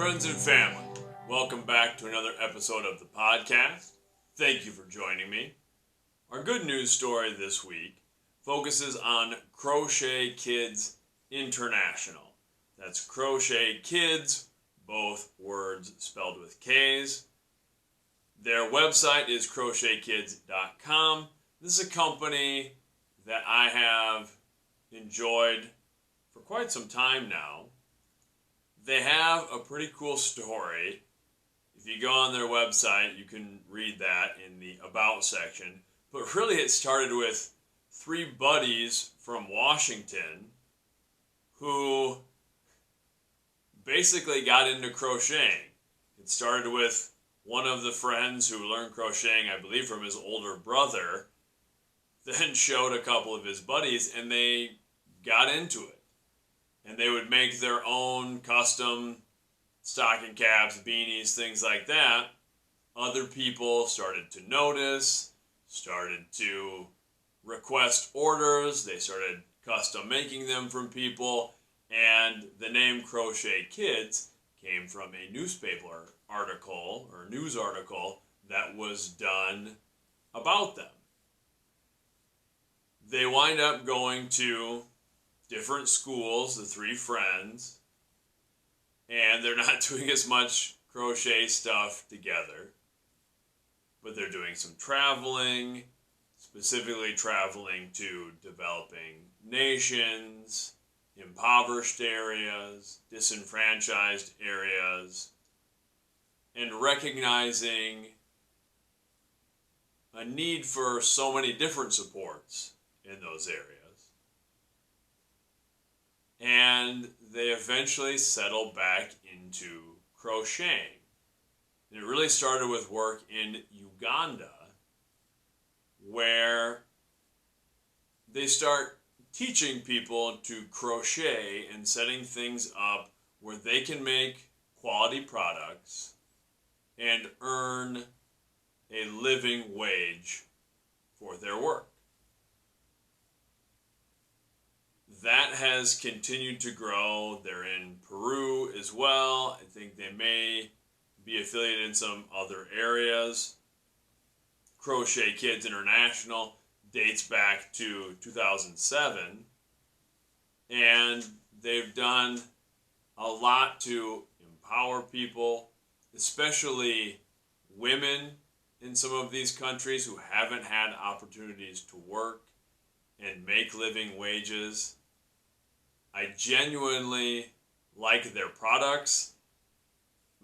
Friends and family, welcome back to another episode of the podcast. Thank you for joining me. Our good news story this week focuses on Crochet Kids International. That's Crochet Kids, both words spelled with K's. Their website is crochetkids.com. This is a company that I have enjoyed for quite some time now. They have a pretty cool story. If you go on their website, you can read that in the About section. But really it started with three buddies from Washington who basically got into crocheting. It started with one of the friends who learned crocheting, I believe, from his older brother, then showed a couple of his buddies, and they got into it. And they would make their own custom stocking caps, beanies, things like that. Other people started to notice, started to request orders. They started custom making them from people. And the name Crochet Kids came from a newspaper article or news article that was done about them. They wind up going to different schools, the three friends, and they're not doing as much crochet stuff together, but they're doing some traveling, specifically traveling to developing nations, impoverished areas, disenfranchised areas, and recognizing a need for so many different supports in those areas. And they eventually settled back into crocheting. And it really started with work in Uganda, where they start teaching people to crochet and setting things up where they can make quality products and earn a living wage for their work. That has continued to grow. They're in Peru as well. I think they may be affiliated in some other areas. Crochet Kids International dates back to 2007. And they've done a lot to empower people, especially women in some of these countries who haven't had opportunities to work and make living wages. I genuinely like their products.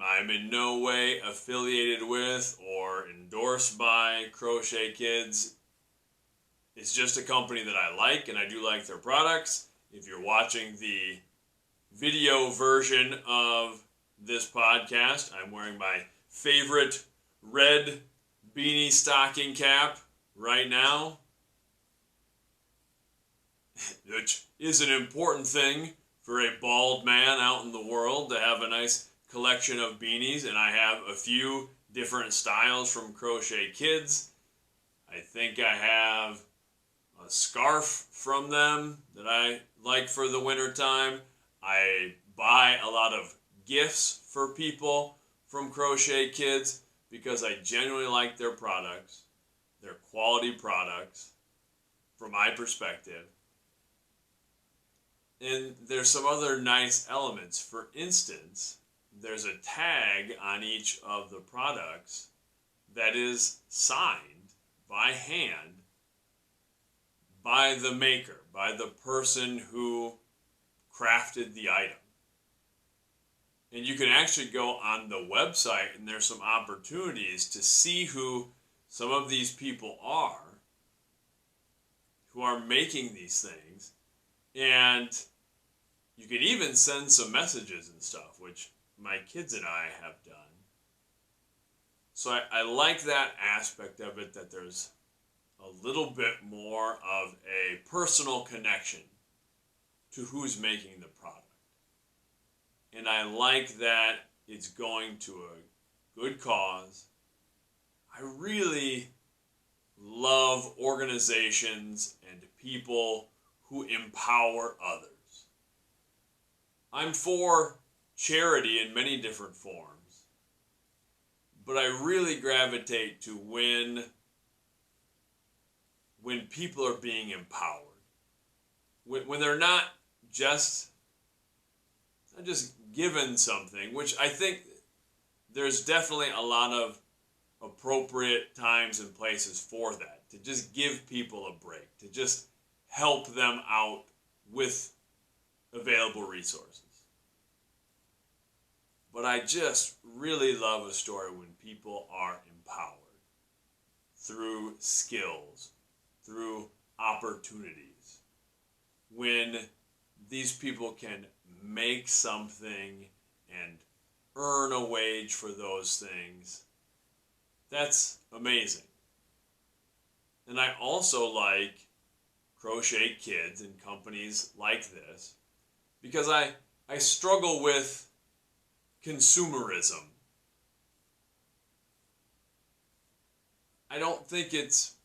I'm in no way affiliated with or endorsed by Crochet Kids. It's just a company that I like, and I do like their products. If you're watching the video version of this podcast, I'm wearing my favorite red beanie stocking cap right now, which is an important thing for a bald man out in the world to have a nice collection of beanies, and I have a few different styles from Crochet Kids. I think I have a scarf from them that I like for the winter time. I buy a lot of gifts for people from Crochet Kids because I genuinely like their products, their quality products, from my perspective. And there's some other nice elements. For instance, there's a tag on each of the products that is signed by hand by the maker, by the person who crafted the item. And you can actually go on the website and there's some opportunities to see who some of these people are who are making these things. And you can even send some messages and stuff, which my kids and I have done. So I like that aspect of it, that there's a little bit more of a personal connection to who's making the product. And I like that it's going to a good cause. I really love organizations and people who empower others. I'm for charity in many different forms, but I really gravitate to when people are being empowered, when they're not just given something, which I think there's definitely a lot of appropriate times and places for that, to just give people a break, to just help them out with available resources. But I just really love a story when people are empowered through skills, through opportunities, when these people can make something and earn a wage for those things. That's amazing. And I also like Crochet Kids and companies like this because I struggle with consumerism. I don't think it's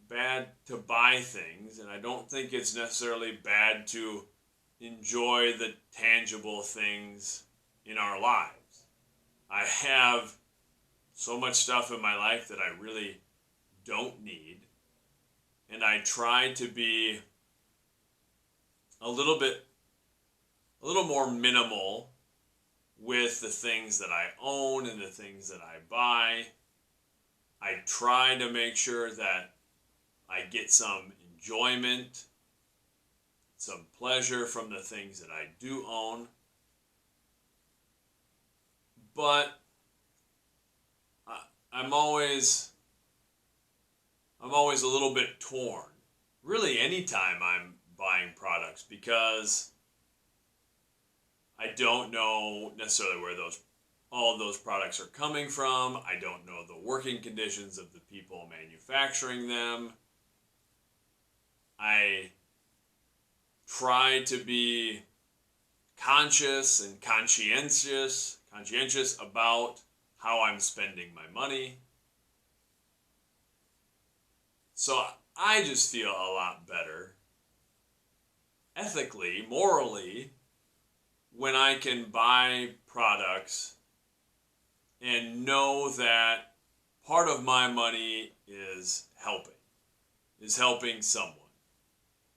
bad to buy things, and I don't think it's necessarily bad to enjoy the tangible things in our lives. I have so much stuff in my life that I really don't need, and I try to be a little more minimal with the things that I own and the things that I buy. I try to make sure that I get some enjoyment, some pleasure from the things that I do own. But I'm always a little bit torn. Really, anytime I'm buying products, because I don't know necessarily where all of those products are coming from. I don't know the working conditions of the people manufacturing them. I try to be conscious and conscientious about how I'm spending my money. So I just feel a lot better, ethically, morally, when I can buy products and know that part of my money is helping someone.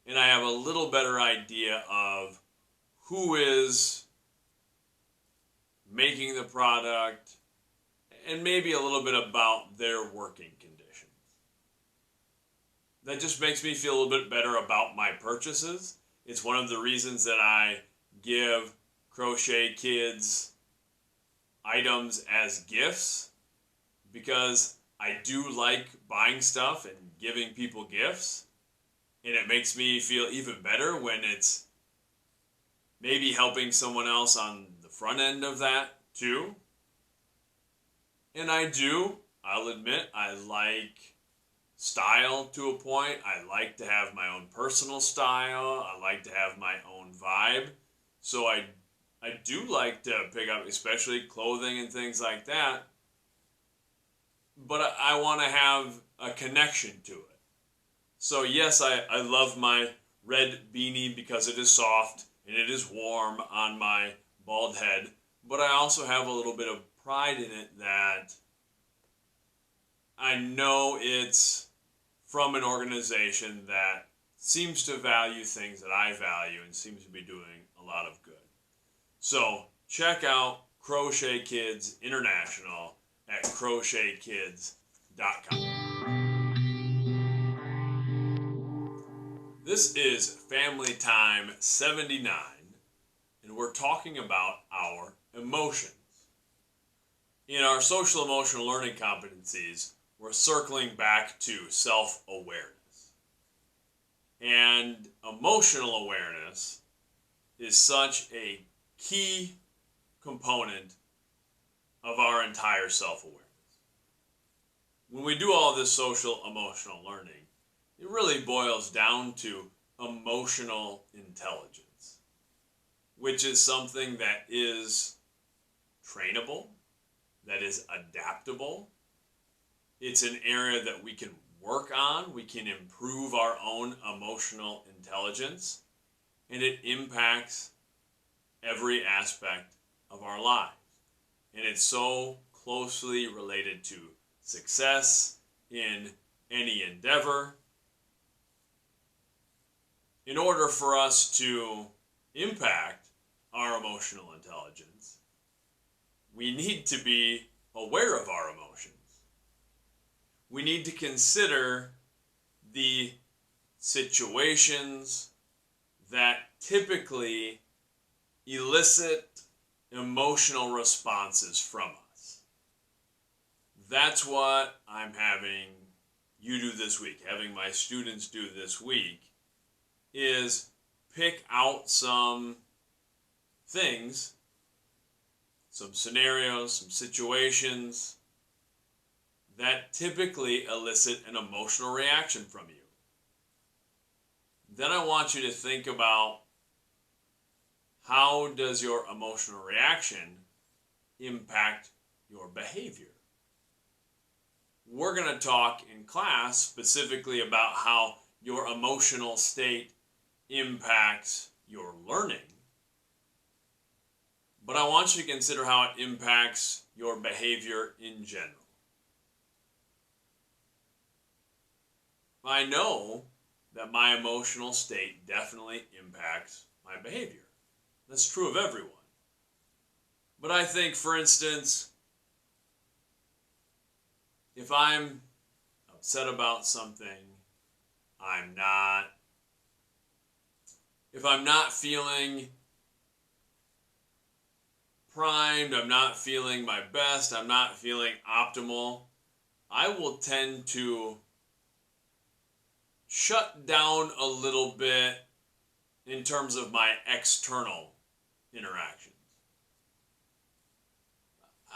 And I have a little better idea of who is making the product and maybe a little bit about their working conditions. That just makes me feel a little bit better about my purchases. It's one of the reasons that I give Crochet Kids items as gifts, because I do like buying stuff and giving people gifts, and it makes me feel even better when it's maybe helping someone else on the front end of that too. And I'll admit, I like style to a point. I like to have my own personal style. I like to have my own vibe. So I do like to pick up, especially clothing and things like that. But I want to have a connection to it. So yes, I love my red beanie because it is soft and it is warm on my bald head. But I also have a little bit of pride in it that I know it's from an organization that seems to value things that I value and seems to be doing a lot of good. So check out Crochet Kids International at crochetkids.com. This is Family Time 79, and we're talking about our emotions. In our social emotional learning competencies, we're circling back to self-awareness. And emotional awareness is such a key component of our entire self-awareness. When we do all this social emotional learning, it really boils down to emotional intelligence, which is something that is trainable, that is adaptable. It's an area that we can work on. We can improve our own emotional intelligence, and it impacts every aspect of our lives. And it's so closely related to success in any endeavor. In order for us to impact our emotional intelligence, we need to be aware of our emotions. We need to consider the situations that typically elicit emotional responses from us. That's what I'm having you do this week, having my students do this week, is pick out some things, some scenarios, some situations that typically elicit an emotional reaction from you. Then I want you to think about, how does your emotional reaction impact your behavior? We're going to talk in class specifically about how your emotional state impacts your learning. But I want you to consider how it impacts your behavior in general. I know that my emotional state definitely impacts my behavior. That's true of everyone. But I think, for instance, if I'm upset about something, if I'm not feeling primed, I'm not feeling my best, I'm not feeling optimal, I will tend to shut down a little bit in terms of my external interactions.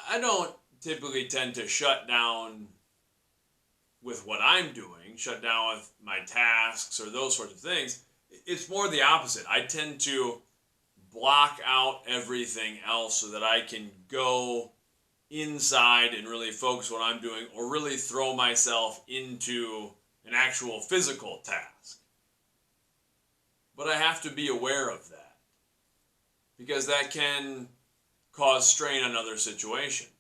I don't typically tend to shut down with what I'm doing, shut down with my tasks or those sorts of things. It's more the opposite. I tend to block out everything else so that I can go inside and really focus what I'm doing, or really throw myself into an actual physical task. But I have to be aware of that, because that can cause strain on other situations.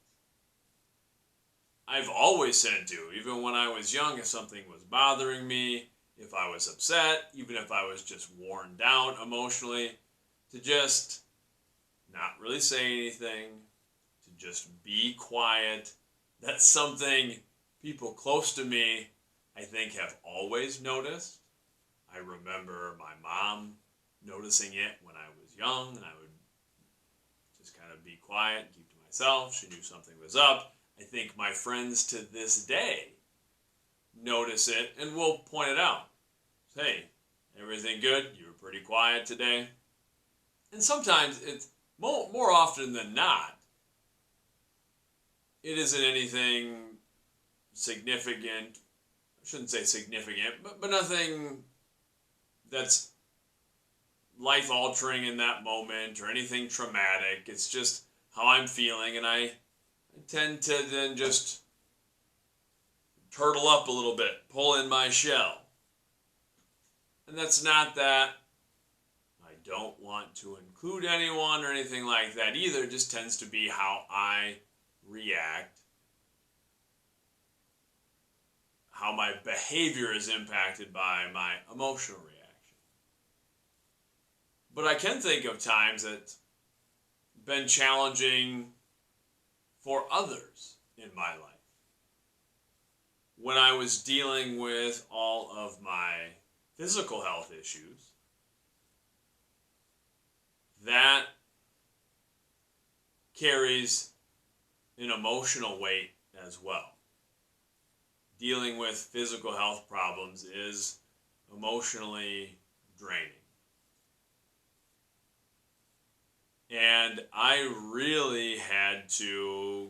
I've always said to, even when I was young, if something was bothering me, if I was upset, even if I was just worn down emotionally, to just not really say anything, to just be quiet. That's something people close to me, I think, have always noticed. I remember my mom noticing it when I was young, and I would just kind of be quiet and keep to myself. She knew something was up. I think my friends to this day notice it and will point it out. Hey, everything good? You were pretty quiet today. And sometimes, it's more often than not, it isn't anything significant. I shouldn't say significant, but nothing that's life-altering in that moment or anything traumatic. It's just how I'm feeling, and I tend to then just turtle up a little bit, pull in my shell. And that's not that I don't want to include anyone or anything like that either. It just tends to be how I react, how my behavior is impacted by my emotional reaction. But I can think of times that's been challenging for others in my life. When I was dealing with all of my physical health issues, that carries an emotional weight as well. Dealing with physical health problems is emotionally draining. And I really had to,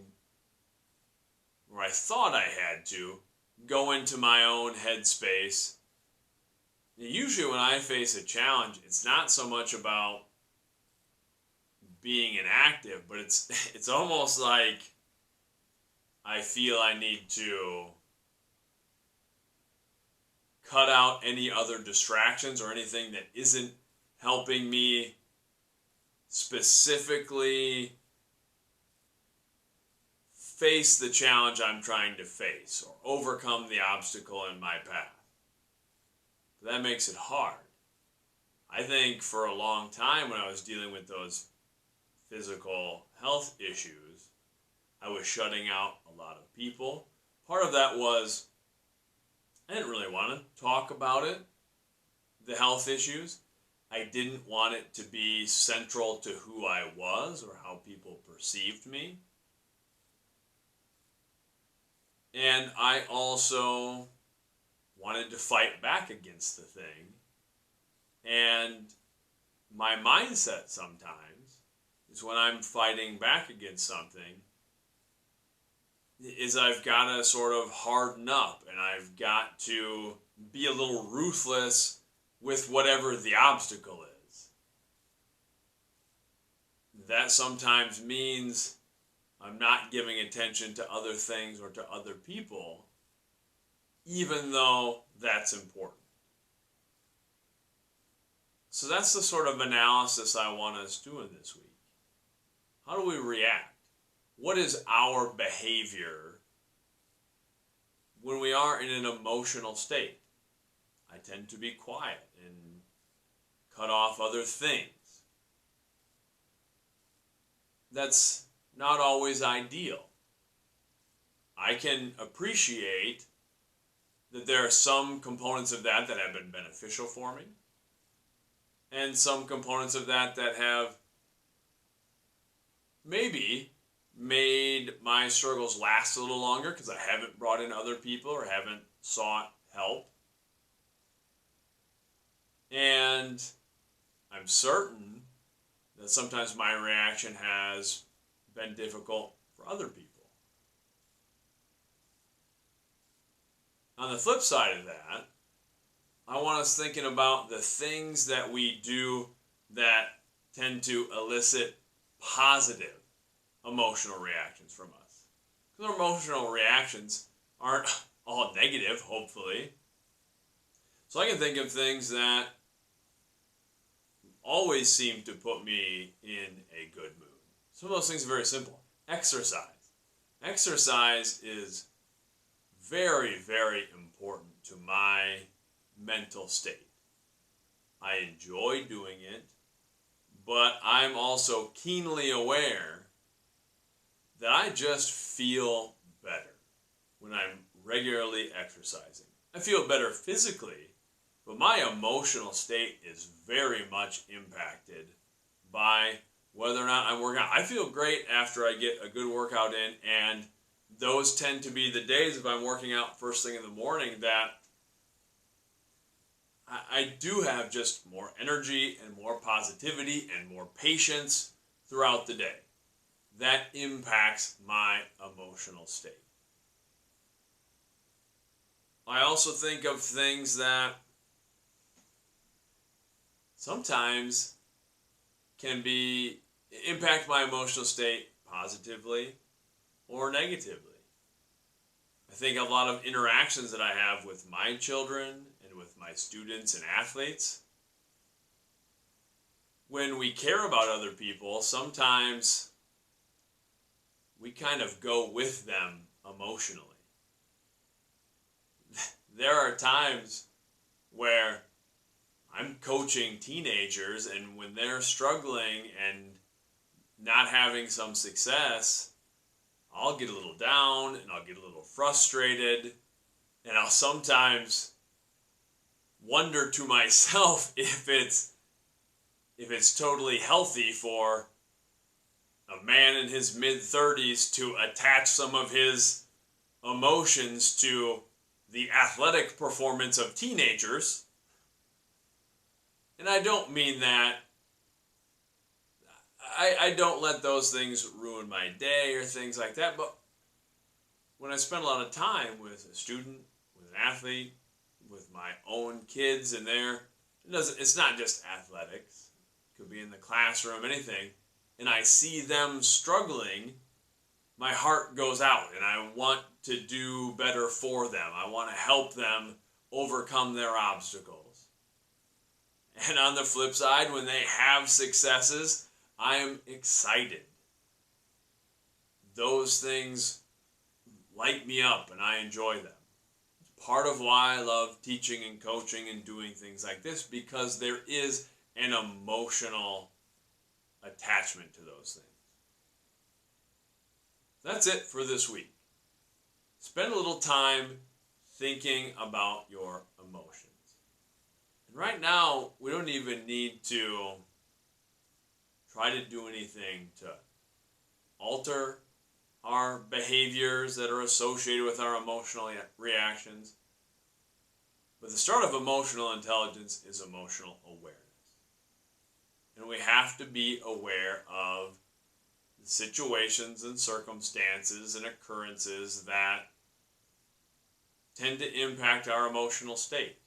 or I thought I had to, go into my own headspace. Usually when I face a challenge, it's not so much about being inactive, but it's almost like I feel I need to cut out any other distractions or anything that isn't helping me specifically face the challenge I'm trying to face or overcome the obstacle in my path. But that makes it hard. I think for a long time when I was dealing with those physical health issues, I was shutting out a lot of people. Part of that was I didn't really want to talk about it, the health issues. I didn't want it to be central to who I was or how people perceived me. And I also wanted to fight back against the thing. And my mindset sometimes is when I'm fighting back against something is I've got to sort of harden up and I've got to be a little ruthless with whatever the obstacle is. That sometimes means I'm not giving attention to other things or to other people, even though that's important. So that's the sort of analysis I want us doing this week. How do we react? What is our behavior when we are in an emotional state? I tend to be quiet and cut off other things. That's not always ideal. I can appreciate that there are some components of that that have been beneficial for me, and some components of that that have maybe made my struggles last a little longer because I haven't brought in other people or haven't sought help. And I'm certain that sometimes my reaction has been difficult for other people. On the flip side of that, I want us thinking about the things that we do that tend to elicit positive emotional reactions from us. Because our emotional reactions aren't all negative, hopefully. So I can think of things that always seem to put me in a good mood. Some of those things are very simple. Exercise. Exercise is very, very important to my mental state. I enjoy doing it, but I'm also keenly aware that I just feel better when I'm regularly exercising. I feel better physically, but my emotional state is very much impacted by whether or not I'm working out. I feel great after I get a good workout in, and those tend to be the days if I'm working out first thing in the morning that I do have just more energy and more positivity and more patience throughout the day. That impacts my emotional state. I also think of things that sometimes can impact my emotional state positively or negatively. I think a lot of interactions that I have with my children and with my students and athletes, when we care about other people, sometimes we kind of go with them emotionally. There are times where I'm coaching teenagers, and when they're struggling and not having some success, I'll get a little down and I'll get a little frustrated, and I'll sometimes wonder to myself if it's totally healthy for a man in his mid-30s to attach some of his emotions to the athletic performance of teenagers. And I don't mean that. I don't let those things ruin my day or things like that, but when I spend a lot of time with a student, with an athlete, with my own kids and it's not just athletics. It could be in the classroom, anything. And I see them struggling, my heart goes out and I want to do better for them. I want to help them overcome their obstacles. And on the flip side, when they have successes, I am excited. Those things light me up and I enjoy them. It's part of why I love teaching and coaching and doing things like this, because there is an emotional attachment to those things. That's it for this week. Spend a little time thinking about your emotions. And right now, we don't even need to try to do anything to alter our behaviors that are associated with our emotional reactions. But the start of emotional intelligence is emotional awareness. And we have to be aware of the situations and circumstances and occurrences that tend to impact our emotional state.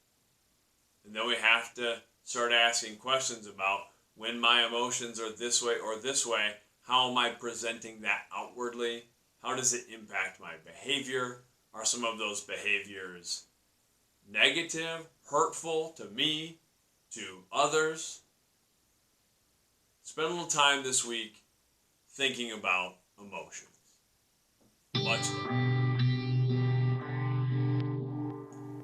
And then we have to start asking questions about, when my emotions are this way or this way, how am I presenting that outwardly? How does it impact my behavior? Are some of those behaviors negative, hurtful to me, to others? Spend a little time this week thinking about emotions. Much love.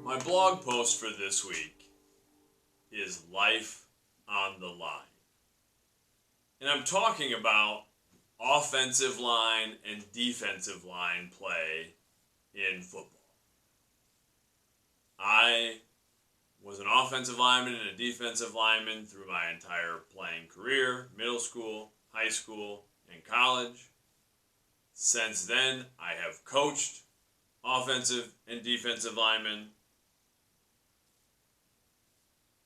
My blog post for this week is Life on the Line. And I'm talking about offensive line and defensive line play in football. I was an offensive lineman and a defensive lineman through my entire playing career, middle school, high school, and college. Since then, I have coached offensive and defensive linemen.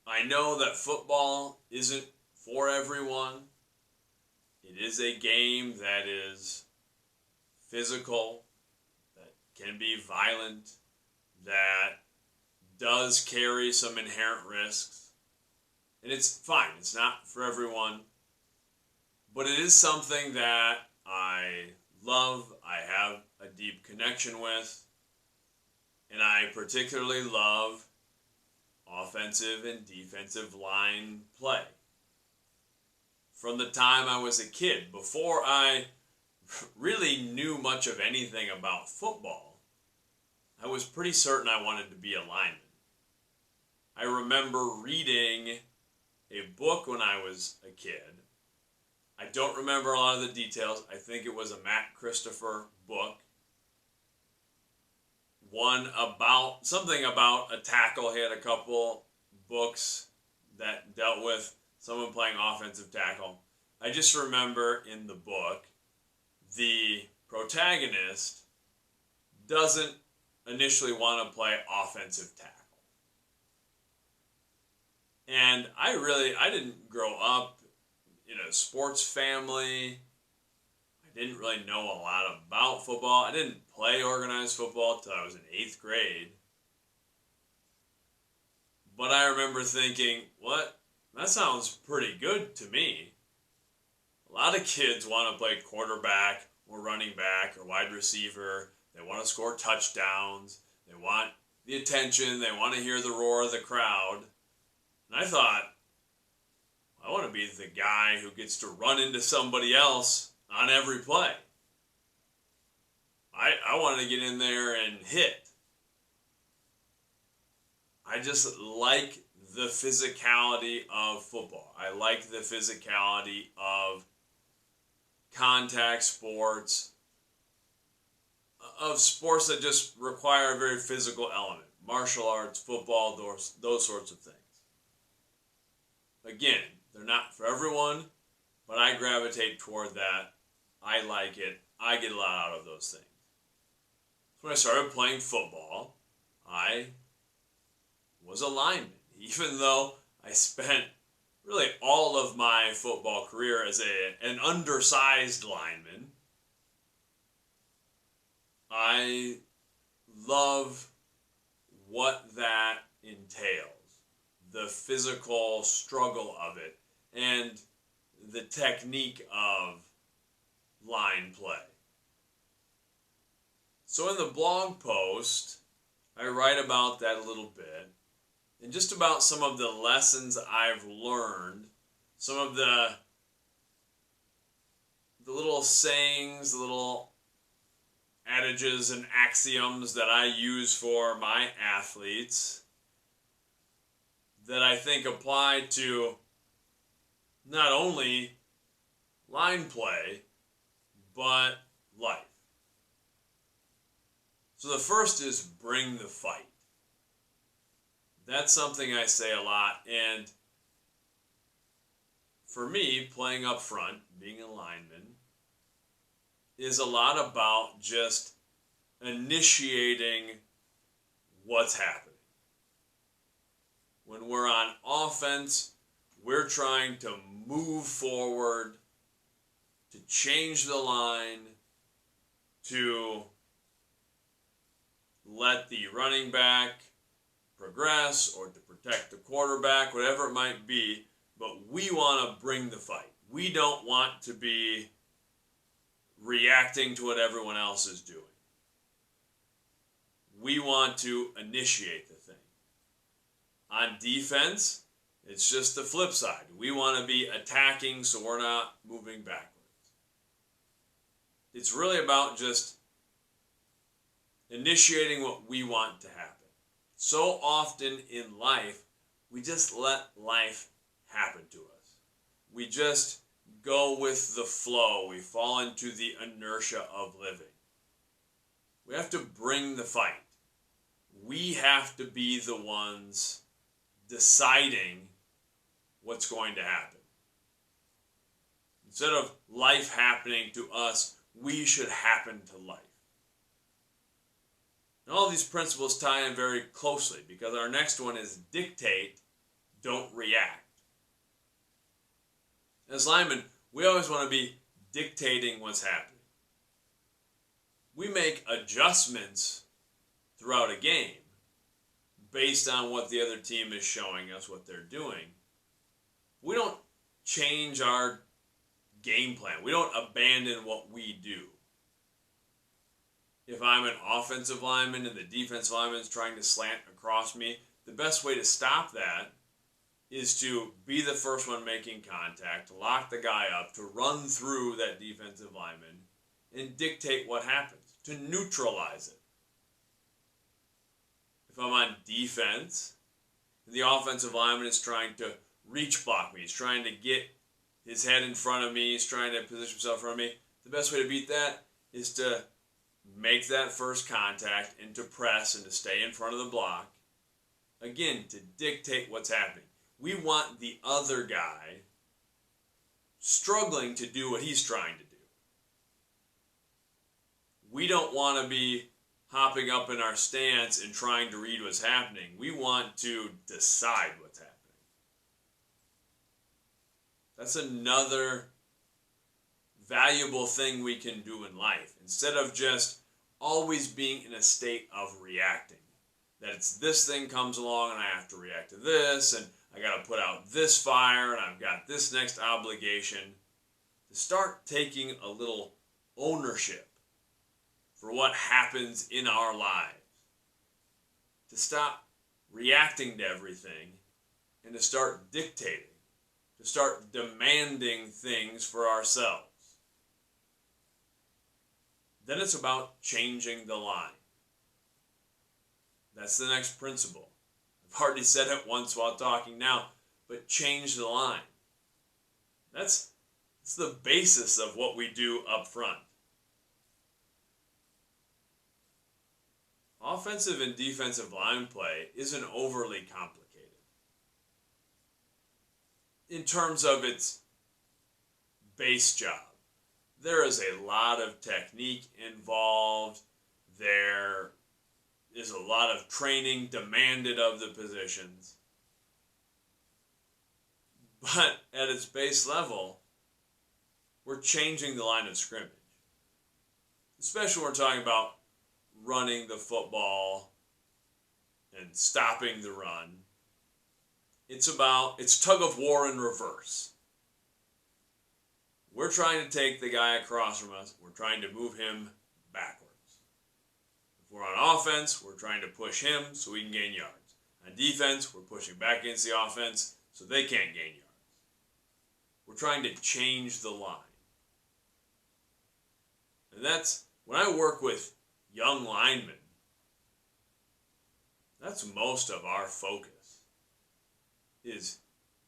I know that football isn't for everyone. It is a game that is physical, that can be violent, that does carry some inherent risks. And it's fine. It's not for everyone. But it is something that I love, I have a deep connection with, and I particularly love offensive and defensive line play. From the time I was a kid, before I really knew much of anything about football, I was pretty certain I wanted to be a lineman. I remember reading a book when I was a kid. I don't remember a lot of the details. I think it was a Matt Christopher book. One about, something about a tackle. He had a couple books that dealt with someone playing offensive tackle. I just remember in the book, the protagonist doesn't initially want to play offensive tackle. And I didn't grow up in a sports family. I didn't really know a lot about football. I didn't play organized football until I was in 8th grade. But I remember thinking, what? That sounds pretty good to me. A lot of kids want to play quarterback or running back or wide receiver. They want to score touchdowns. They want the attention. They want to hear the roar of the crowd. And I thought, I want to be the guy who gets to run into somebody else on every play. I want to get in there and hit. I just like the physicality of football. I like the physicality of contact sports, of sports that just require a very physical element. Martial arts, football, those sorts of things. Again, they're not for everyone, but I gravitate toward that. I like it. I get a lot out of those things. So when I started playing football, I was a lineman. Even though I spent really all of my football career as an undersized lineman, I love what that entails. The physical struggle of it and the technique of line play. So in the blog post, I write about that a little bit, and just about some of the lessons I've learned, some of the little sayings, the little adages and axioms that I use for my athletes that I think apply to not only line play, but life. So the first is bring the fight. That's something I say a lot, and for me, playing up front, being a lineman, is a lot about just initiating what's happening. When we're on offense, we're trying to move forward, to change the line, to let the running back progress or to protect the quarterback, whatever it might be, but we want to bring the fight. We don't want to be reacting to what everyone else is doing. We want to initiate the thing. On defense, it's just the flip side. We want to be attacking so we're not moving backwards. It's really about just initiating what we want to happen. So often in life, we just let life happen to us. We just go with the flow. We fall into the inertia of living. We have to bring the fight. We have to be the ones deciding what's going to happen. Instead of life happening to us, we should happen to life. And all these principles tie in very closely because our next one is dictate, don't react. As linemen, we always want to be dictating what's happening. We make adjustments throughout a game based on what the other team is showing us, what they're doing. We don't change our game plan. We don't abandon what we do. If I'm an offensive lineman and the defensive lineman is trying to slant across me, the best way to stop that is to be the first one making contact, to lock the guy up, to run through that defensive lineman and dictate what happens, to neutralize it. If I'm on defense and the offensive lineman is trying to reach block me, he's trying to get his head in front of me, he's trying to position himself in front of me, the best way to beat that is to make that first contact and to press and to stay in front of the block. Again, to dictate what's happening. We want the other guy struggling to do what he's trying to do. We don't want to be hopping up in our stance and trying to read what's happening. We want to decide what's happening. That's another valuable thing we can do in life. Instead of just always being in a state of reacting. That it's this thing comes along and I have to react to this and I got to put out this fire and I've got this next obligation. To start taking a little ownership for what happens in our lives. To stop reacting to everything and to start dictating. To start demanding things for ourselves. Then it's about changing the line. That's the next principle. I've already said it once while talking now, but change the line. That's the basis of what we do up front. Offensive and defensive line play isn't overly complicated. In terms of its base job, there is a lot of technique involved. There is a lot of training demanded of the positions. But at its base level, we're changing the line of scrimmage. Especially when we're talking about running the football and stopping the run. It's tug of war in reverse. We're trying to take the guy across from us. We're trying to move him backwards. If we're on offense, we're trying to push him so we can gain yards. On defense, we're pushing back against the offense so they can't gain yards. We're trying to change the line. And that's, when I work with young linemen, that's most of our focus, is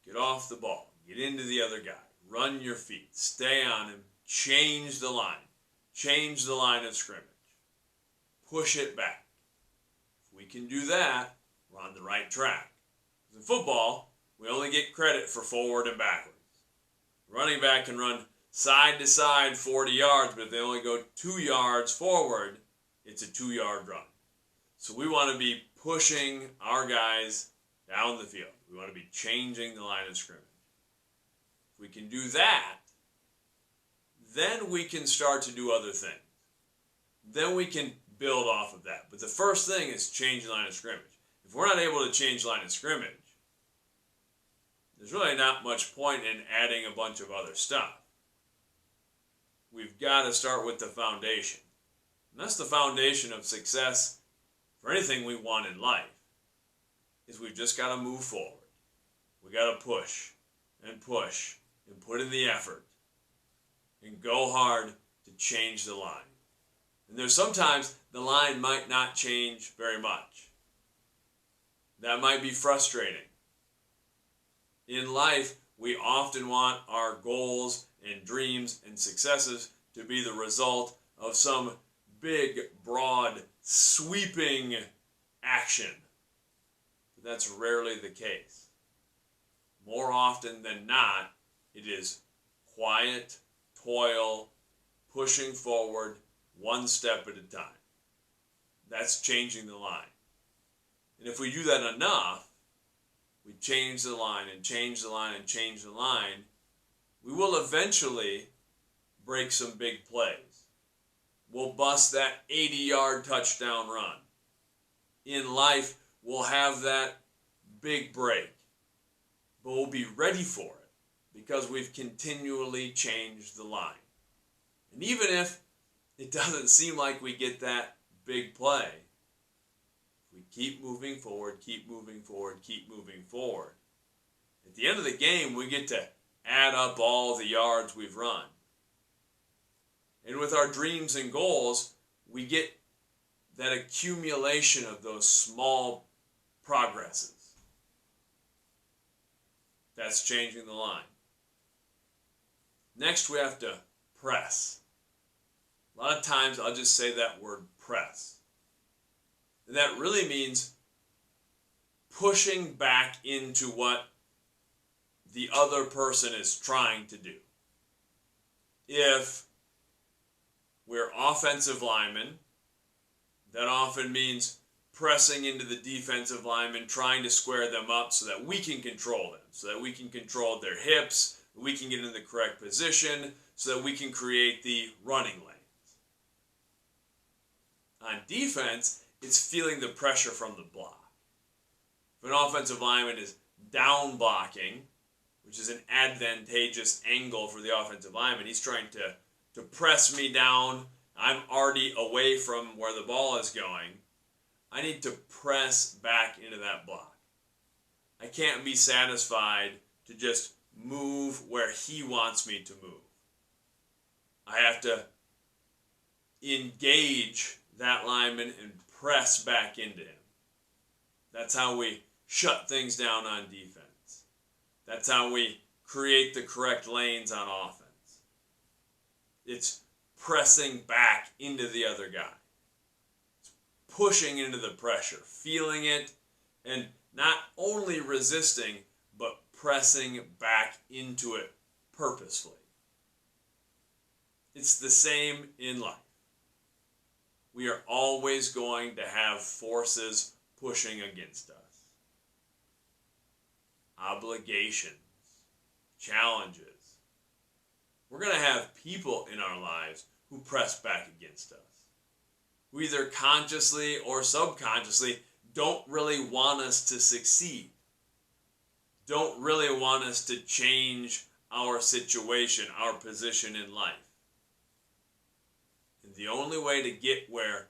get off the ball, get into the other guy, run your feet, stay on him, change the line of scrimmage, push it back. If we can do that, we're on the right track. In football, we only get credit for forward and backwards. Running back can run side to side 40 yards, but if they only go 2 yards forward, it's a 2-yard run. So we want to be pushing our guys down the field. We want to be changing the line of scrimmage. If we can do that, then we can start to do other things. Then we can build off of that. But the first thing is change the line of scrimmage. If we're not able to change the line of scrimmage, there's really not much point in adding a bunch of other stuff. We've got to start with the foundation. And that's the foundation of success for anything we want in life, is we've just got to move forward. We got to push and put in the effort and go hard to change the line. And there's sometimes the line might not change very much. That might be frustrating. In life, we often want our goals and dreams and successes to be the result of some big, broad, sweeping action. But that's rarely the case. More often than not, it is quiet, toil, pushing forward one step at a time. That's changing the line. And if we do that enough, we change the line and change the line and change the line, we will eventually break some big plays. We'll bust that 80-yard touchdown run. In life, we'll have that big break. But we'll be ready for it because we've continually changed the line. And even if it doesn't seem like we get that big play, if we keep moving forward, keep moving forward, keep moving forward, at the end of the game, we get to add up all the yards we've run. And with our dreams and goals, we get that accumulation of those small progresses. That's changing the line. Next, we have to press. A lot of times, I'll just say that word press. And that really means pushing back into what the other person is trying to do. If we're offensive linemen, that often means pressing into the defensive linemen, trying to square them up so that we can control them, so that we can control their hips, we can get in the correct position, so that we can create the running lanes. On defense, it's feeling the pressure from the block. If an offensive lineman is down blocking, which is an advantageous angle for the offensive lineman, he's trying to press me down. I'm already away from where the ball is going. I need to press back into that block. I can't be satisfied to just move where he wants me to move. I have to engage that lineman and press back into him. That's how we shut things down on defense. That's how we create the correct lanes on offense. It's pressing back into the other guy. It's pushing into the pressure, feeling it, and not only resisting, but pressing back into it purposefully. It's the same in life. We are always going to have forces pushing against us. Obligations, challenges. We're going to have people in our lives who press back against us, who either consciously or subconsciously don't really want us to succeed, don't really want us to change our situation, our position in life. And the only way to get where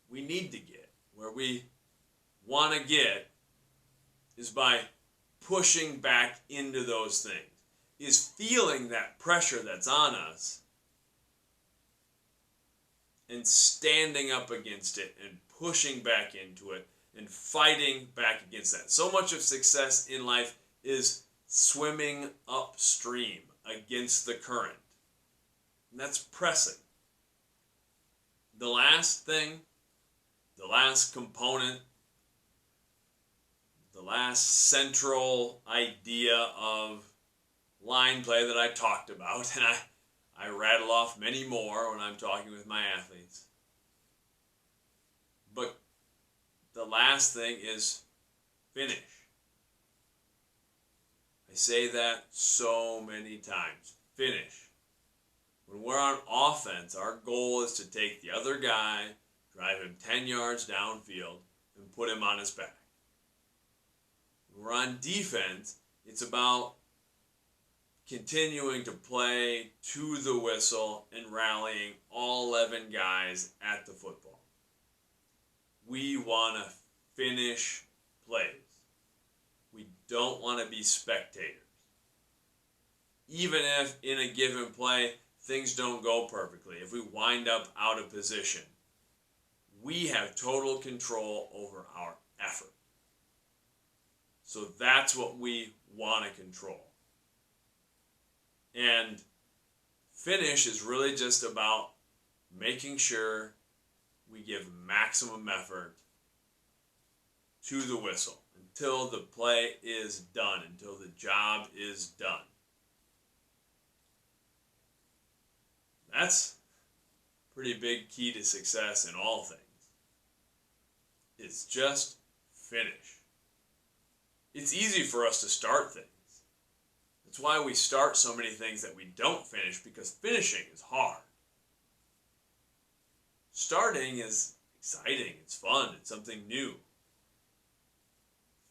we need to get, where we want to get, is by pushing back into those things, is feeling that pressure that's on us and standing up against it and pushing back into it and fighting back against that. So much of success in life is swimming upstream against the current. And that's pressing. The last thing, the last component, the last central idea of line play that I talked about, and I rattle off many more when I'm talking with my athletes. But the last thing is finish. I say that so many times. Finish. When we're on offense, our goal is to take the other guy, drive him 10 yards downfield, and put him on his back. When we're on defense, it's about continuing to play to the whistle and rallying all 11 guys at the football. We want to finish plays. We don't want to be spectators. Even if in a given play things don't go perfectly, if we wind up out of position, we have total control over our effort. So that's what we want to control. And finish is really just about making sure we give maximum effort to the whistle until the play is done, until the job is done. That's a pretty big key to success in all things. It's just finish. It's easy for us to start things. That's why we start so many things that we don't finish, because finishing is hard. Starting is exciting, it's fun, it's something new.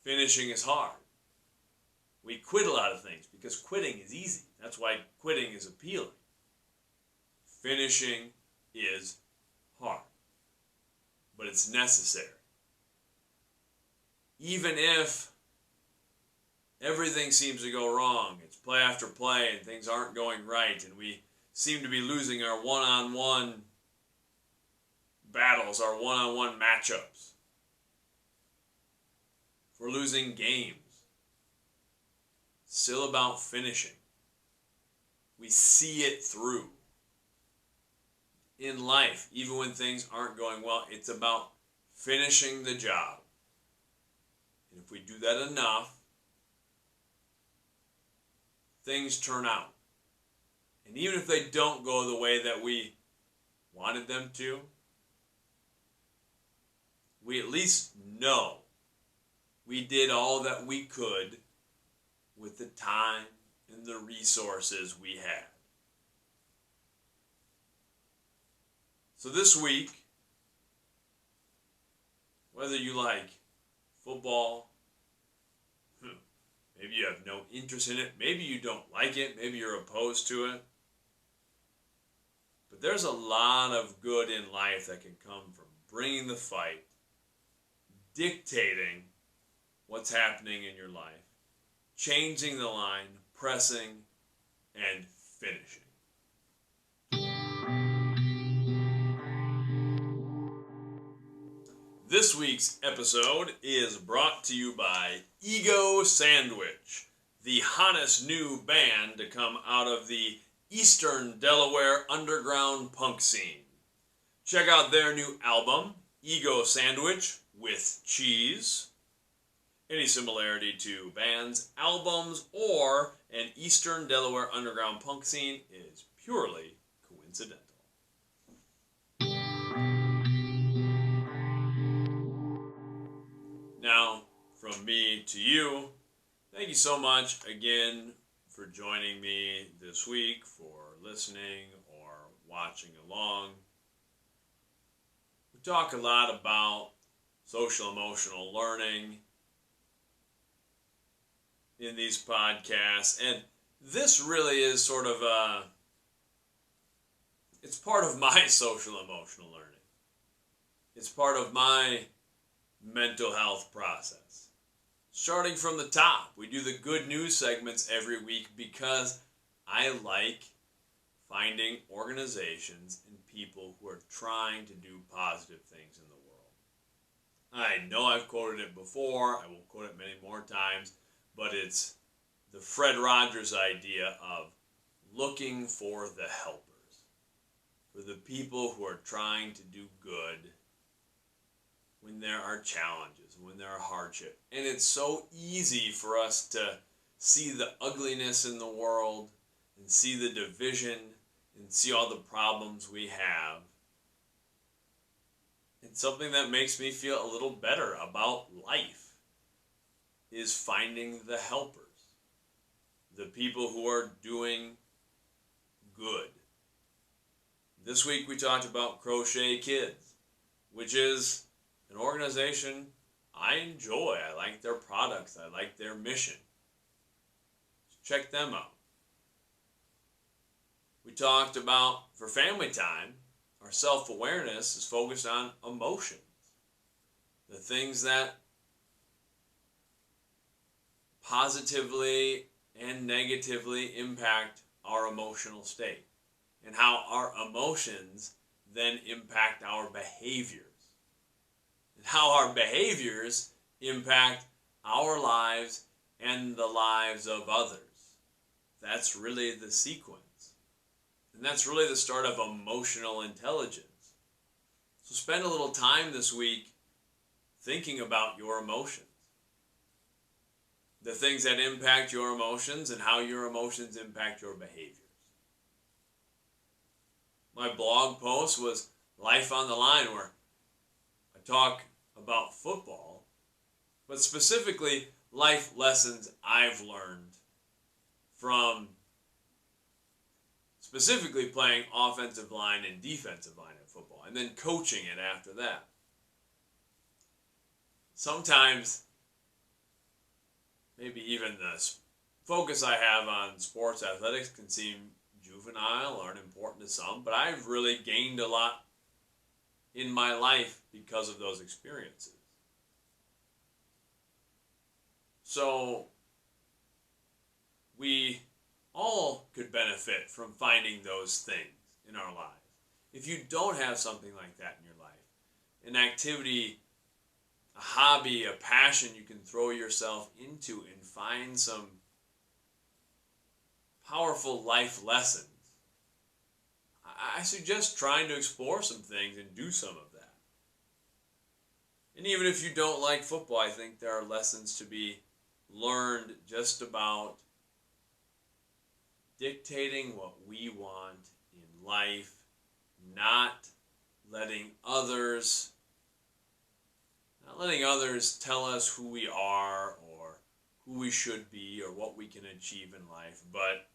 Finishing is hard. We quit a lot of things because quitting is easy. That's why quitting is appealing. Finishing is hard, but it's necessary. Even if everything seems to go wrong, it's play after play and things aren't going right, and we seem to be losing our one-on-one battles, our one-on-one matchups. If we're losing games, it's still about finishing. We see it through. In life, even when things aren't going well, it's about finishing the job. And if we do that enough, things turn out. And even if they don't go the way that we wanted them to, we at least know we did all that we could with the time and the resources we had. So this week, whether you like football, maybe you have no interest in it, maybe you don't like it, maybe you're opposed to it, but there's a lot of good in life that can come from bringing the fight, dictating what's happening in your life, changing the line, pressing, and finishing. This week's episode is brought to you by Ego Sandwich, the hottest new band to come out of the Eastern Delaware underground punk scene. Check out their new album, Ego Sandwich with Cheese. Any similarity to bands, albums, or an Eastern Delaware underground punk scene is purely coincidental. Now, from me to you, thank you so much again for joining me this week, for listening or watching along. We talk a lot about social emotional learning in these podcasts, and this really is sort of it's part of my social emotional learning. It's part of my mental health process. Starting from the top, we do the good news segments every week because I like finding organizations and people who are trying to do positive things in the world. I know I've quoted it before, I will quote it many more times, but it's the Fred Rogers idea of looking for the helpers, for the people who are trying to do good when there are challenges, when there are hardship. And it's so easy for us to see the ugliness in the world and see the division and see all the problems we have. And something that makes me feel a little better about life is finding the helpers, the people who are doing good. This week we talked about Crochet Kids, which is an organization I enjoy. I like their products. I like their mission. Check them out. We talked about, for family time, our self-awareness is focused on emotions. The things that positively and negatively impact our emotional state, and how our emotions then impact our behaviors, and how our behaviors impact our lives and the lives of others. That's really the sequence. And that's really the start of emotional intelligence. So spend a little time this week thinking about your emotions, the things that impact your emotions and how your emotions impact your behaviors. My blog post was Life on the Line, where I talk about football, but specifically life lessons I've learned from specifically playing offensive line and defensive line in football, and then coaching it after that. Sometimes, maybe even the focus I have on sports athletics can seem juvenile or unimportant to some, but I've really gained a lot in my life because of those experiences. So, we all could benefit from finding those things in our lives. If you don't have something like that in your life, an activity, a hobby, a passion you can throw yourself into and find some powerful life lessons, I suggest trying to explore some things and do some of that. And even if you don't like football, I think there are lessons to be learned just about dictating what we want in life, not letting others tell us who we are or who we should be or what we can achieve in life, but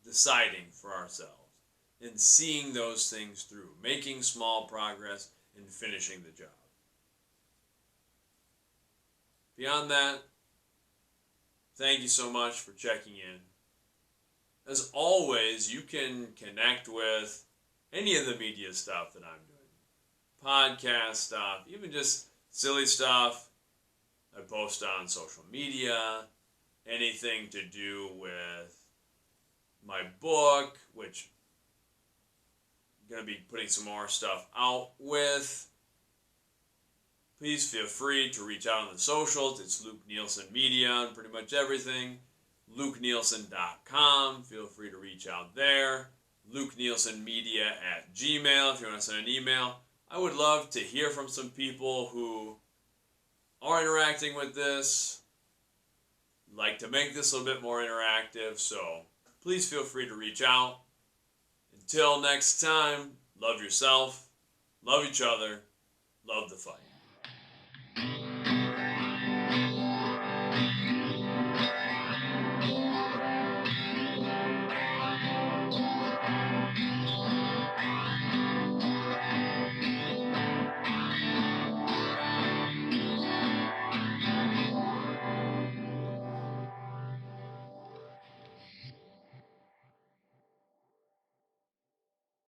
deciding for ourselves and seeing those things through, making small progress and finishing the job. Beyond that, thank you so much for checking in. As always, you can connect with any of the media stuff that I'm doing. Podcast stuff, even just silly stuff I post on social media, anything to do with my book, which I'm going to be putting some more stuff out with. Please feel free to reach out on the socials. It's Luke Nielsen Media on pretty much everything. LukeNielsen.com. Feel free to reach out there. LukeNielsenMedia@gmail.com if you want to send an email. I would love to hear from some people who are interacting with this, like to make this a little bit more interactive, so please feel free to reach out. Until next time, love yourself, love each other, love the fight.